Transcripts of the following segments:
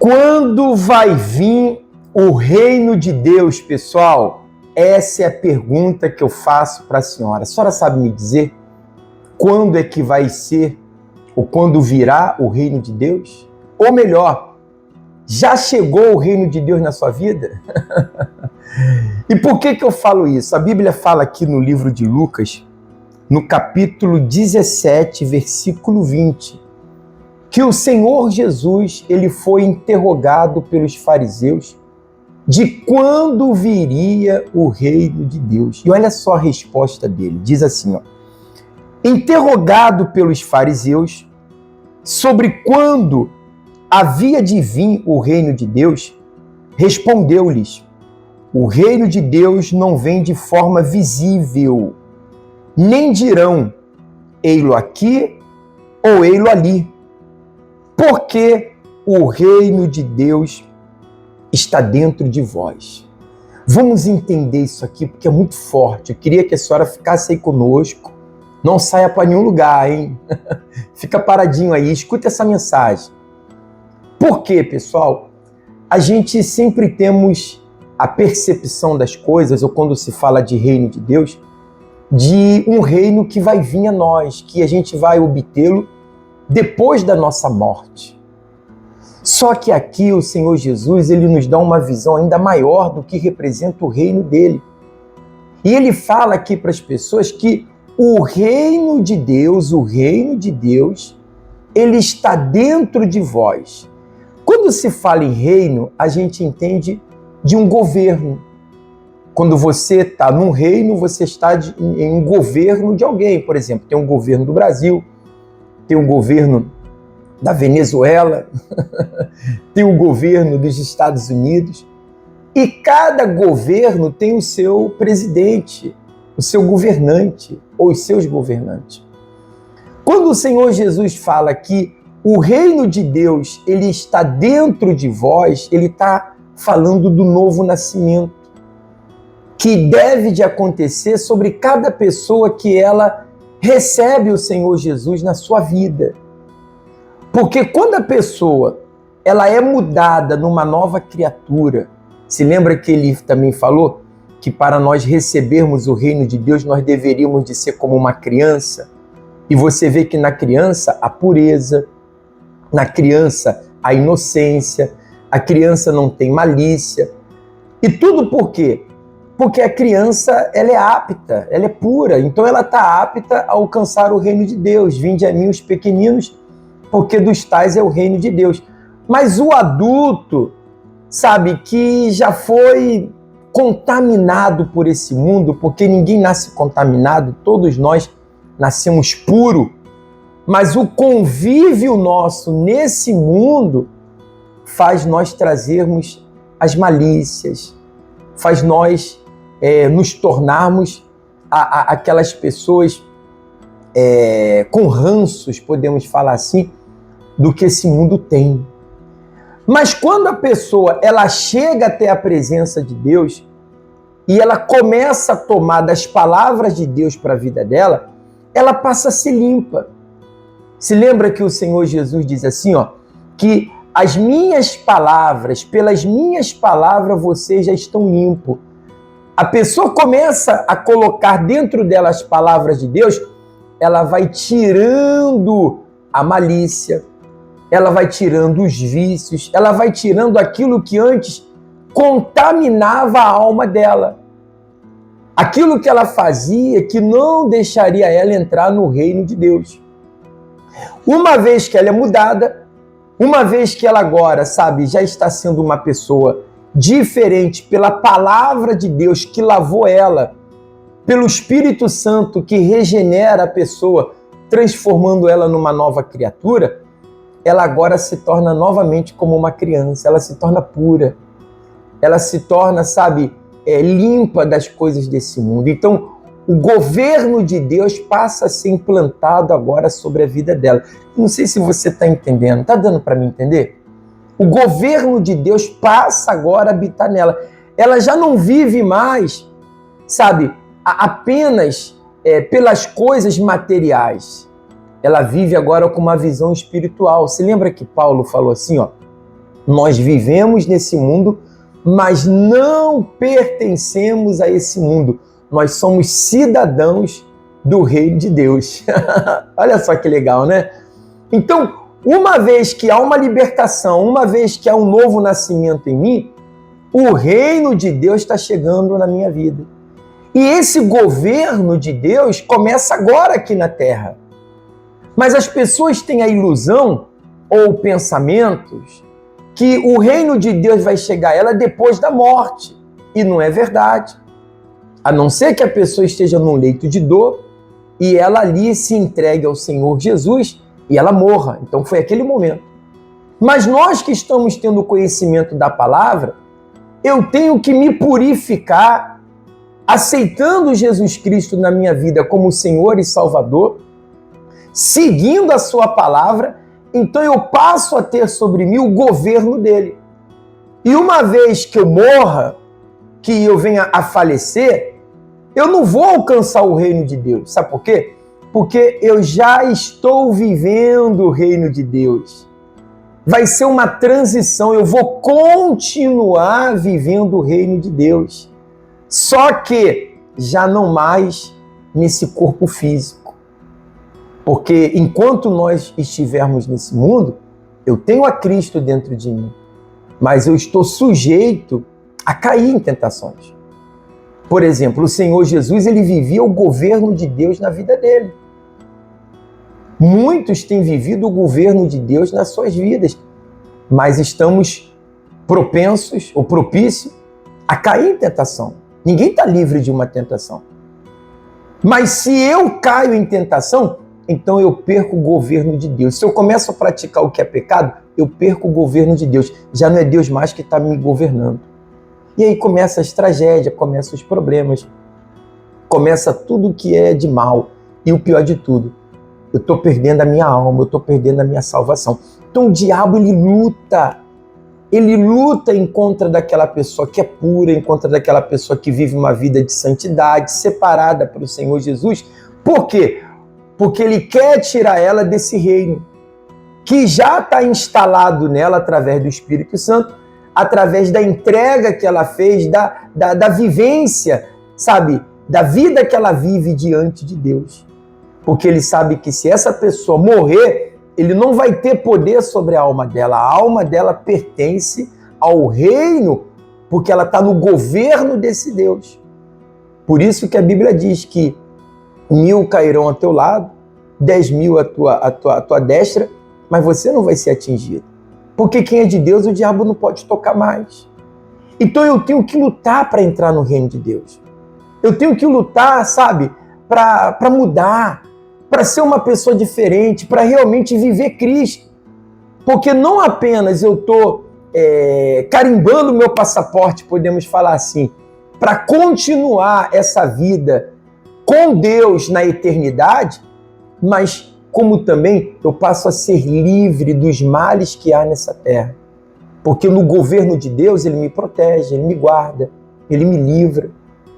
Quando vai vir o reino de Deus, pessoal? Essa é a pergunta que eu faço para a senhora sabe me dizer quando é que vai ser ou quando virá o reino de Deus? Ou melhor, já chegou o reino de Deus na sua vida? E por que eu falo isso? A Bíblia fala aqui no livro de Lucas, no capítulo 17, versículo 20, que o Senhor Jesus, ele foi interrogado pelos fariseus de quando viria o reino de Deus. E olha só a resposta dele, diz assim, interrogado pelos fariseus sobre quando havia de vir o reino de Deus, respondeu-lhes: o reino de Deus não vem de forma visível, nem dirão, ei-lo aqui ou ei-lo ali, porque o reino de Deus está dentro de vós. Vamos entender isso aqui, porque é muito forte. Eu queria que a senhora ficasse aí conosco. Não saia para nenhum lugar, hein? Fica paradinho aí, escuta essa mensagem. Por quê, pessoal? A gente sempre temos a percepção das coisas, ou quando se fala de reino de Deus, de um reino que vai vir a nós, que a gente vai obtê-lo depois da nossa morte. Só que aqui o Senhor Jesus, ele nos dá uma visão ainda maior do que representa o reino dele. E ele fala aqui para as pessoas que o reino de Deus, ele está dentro de vós. Quando se fala em reino, a gente entende de um governo. Quando você está num reino, você está em um governo de alguém. Por exemplo, tem um governo do Brasil, tem um governo da Venezuela, tem o governo dos Estados Unidos, e cada governo tem o seu presidente, o seu governante, ou os seus governantes. Quando o Senhor Jesus fala que o reino de Deus, ele está dentro de vós, ele está falando do novo nascimento, que deve de acontecer sobre cada pessoa que ela recebe o Senhor Jesus na sua vida. Porque quando a pessoa ela é mudada numa nova criatura, se lembra que ele também falou que para nós recebermos o reino de Deus, nós deveríamos de ser como uma criança? E você vê que na criança a pureza, na criança a inocência, a criança não tem malícia. E tudo por quê? Porque a criança ela é apta, ela é pura, então ela está apta a alcançar o reino de Deus. Vinde a mim os pequeninos, porque dos tais é o reino de Deus. Mas o adulto, sabe, que já foi contaminado por esse mundo, porque ninguém nasce contaminado, todos nós nascemos puro, mas o convívio nosso nesse mundo faz nós trazermos as malícias, faz nós nos tornarmos aquelas pessoas com ranços, podemos falar assim, do que esse mundo tem. Mas quando a pessoa ela chega até a presença de Deus e ela começa a tomar das palavras de Deus para a vida dela, ela passa a ser limpa. Se lembra que o Senhor Jesus diz assim, que as minhas palavras, pelas minhas palavras vocês já estão limpos. A pessoa começa a colocar dentro dela as palavras de Deus, ela vai tirando a malícia, ela vai tirando os vícios, ela vai tirando aquilo que antes contaminava a alma dela. Aquilo que ela fazia que não deixaria ela entrar no reino de Deus. Uma vez que ela é mudada, uma vez que ela agora, sabe, já está sendo uma pessoa diferente pela palavra de Deus que lavou ela, pelo Espírito Santo que regenera a pessoa, transformando ela numa nova criatura, ela agora se torna novamente como uma criança, ela se torna pura, ela se torna, sabe, limpa das coisas desse mundo. Então, o governo de Deus passa a ser implantado agora sobre a vida dela. Não sei se você está entendendo, está dando para mim entender? O governo de Deus passa agora a habitar nela. Ela já não vive mais, sabe, apenas pelas coisas materiais. Ela vive agora com uma visão espiritual. Se lembra que Paulo falou assim, Nós vivemos nesse mundo, mas não pertencemos a esse mundo. Nós somos cidadãos do reino de Deus. Olha só que legal, né? Então, uma vez que há uma libertação, uma vez que há um novo nascimento em mim, o reino de Deus está chegando na minha vida. E esse governo de Deus começa agora aqui na Terra. Mas as pessoas têm a ilusão ou pensamentos que o reino de Deus vai chegar a ela depois da morte. E não é verdade. A não ser que a pessoa esteja num leito de dor e ela ali se entregue ao Senhor Jesus e ela morra. Então foi aquele momento. Mas nós que estamos tendo conhecimento da palavra, eu tenho que me purificar, aceitando Jesus Cristo na minha vida como Senhor e Salvador, seguindo a sua palavra, então eu passo a ter sobre mim o governo dele. E uma vez que eu morra, que eu venha a falecer, eu não vou alcançar o reino de Deus. Sabe por quê? Porque eu já estou vivendo o reino de Deus. Vai ser uma transição, eu vou continuar vivendo o reino de Deus. Só que já não mais nesse corpo físico. Porque enquanto nós estivermos nesse mundo, eu tenho a Cristo dentro de mim, mas eu estou sujeito a cair em tentações. Por exemplo, o Senhor Jesus, ele vivia o governo de Deus na vida dele. Muitos têm vivido o governo de Deus nas suas vidas, mas estamos propensos ou propícios a cair em tentação. Ninguém está livre de uma tentação. Mas se eu caio em tentação, então eu perco o governo de Deus. Se eu começo a praticar o que é pecado, eu perco o governo de Deus. Já não é Deus mais que está me governando. E aí começa as tragédias, começam os problemas, começa tudo que é de mal. E o pior de tudo, eu estou perdendo a minha alma, eu estou perdendo a minha salvação. Então o diabo, ele luta em contra daquela pessoa que é pura, em contra daquela pessoa que vive uma vida de santidade, separada para o Senhor Jesus. Por quê? Porque ele quer tirar ela desse reino, que já está instalado nela através do Espírito Santo, através da entrega que ela fez, da vivência, sabe? Da vida que ela vive diante de Deus. Porque ele sabe que se essa pessoa morrer, ele não vai ter poder sobre a alma dela. A alma dela pertence ao reino, porque ela está no governo desse Deus. Por isso que a Bíblia diz que 1000 cairão ao teu lado, 10.000 à tua destra, mas você não vai ser atingido. Porque quem é de Deus, o diabo não pode tocar mais. Então eu tenho que lutar para entrar no reino de Deus. Eu tenho que lutar, sabe, para mudar, para ser uma pessoa diferente, para realmente viver Cristo. Porque não apenas eu estou carimbando o meu passaporte, podemos falar assim, para continuar essa vida com Deus na eternidade, mas como também eu passo a ser livre dos males que há nessa terra. Porque no governo de Deus ele me protege, ele me guarda, ele me livra.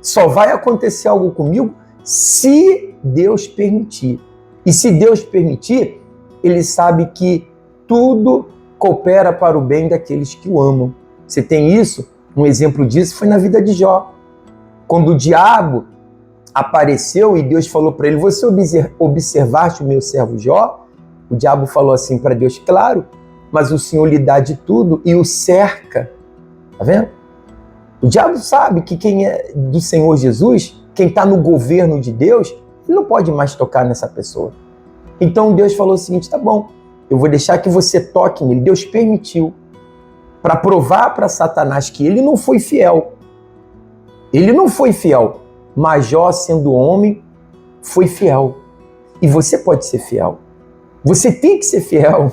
Só vai acontecer algo comigo se Deus permitir. E se Deus permitir, ele sabe que tudo coopera para o bem daqueles que o amam. Você tem isso? Um exemplo disso foi na vida de Jó. Quando o diabo apareceu e Deus falou para ele, você observaste o meu servo Jó? O diabo falou assim para Deus, claro, mas o Senhor lhe dá de tudo e o cerca. Tá vendo? O diabo sabe que quem é do Senhor Jesus, quem está no governo de Deus, ele não pode mais tocar nessa pessoa. Então Deus falou o seguinte, tá bom, eu vou deixar que você toque nele. Deus permitiu para provar para Satanás que ele não foi fiel. Ele não foi fiel, mas Jó, sendo homem, foi fiel. E você pode ser fiel. Você tem que ser fiel.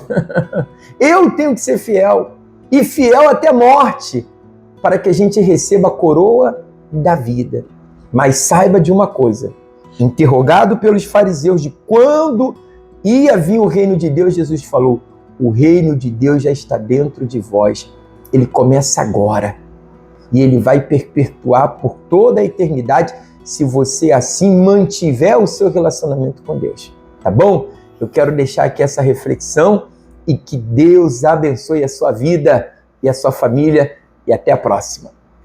Eu tenho que ser fiel. E fiel até a morte, para que a gente receba a coroa da vida. Mas saiba de uma coisa, interrogado pelos fariseus de quando ia vir o reino de Deus, Jesus falou, o reino de Deus já está dentro de vós. Ele começa agora. E ele vai perpetuar por toda a eternidade se você assim mantiver o seu relacionamento com Deus. Tá bom? Eu quero deixar aqui essa reflexão e que Deus abençoe a sua vida. e a sua família, e até a próxima.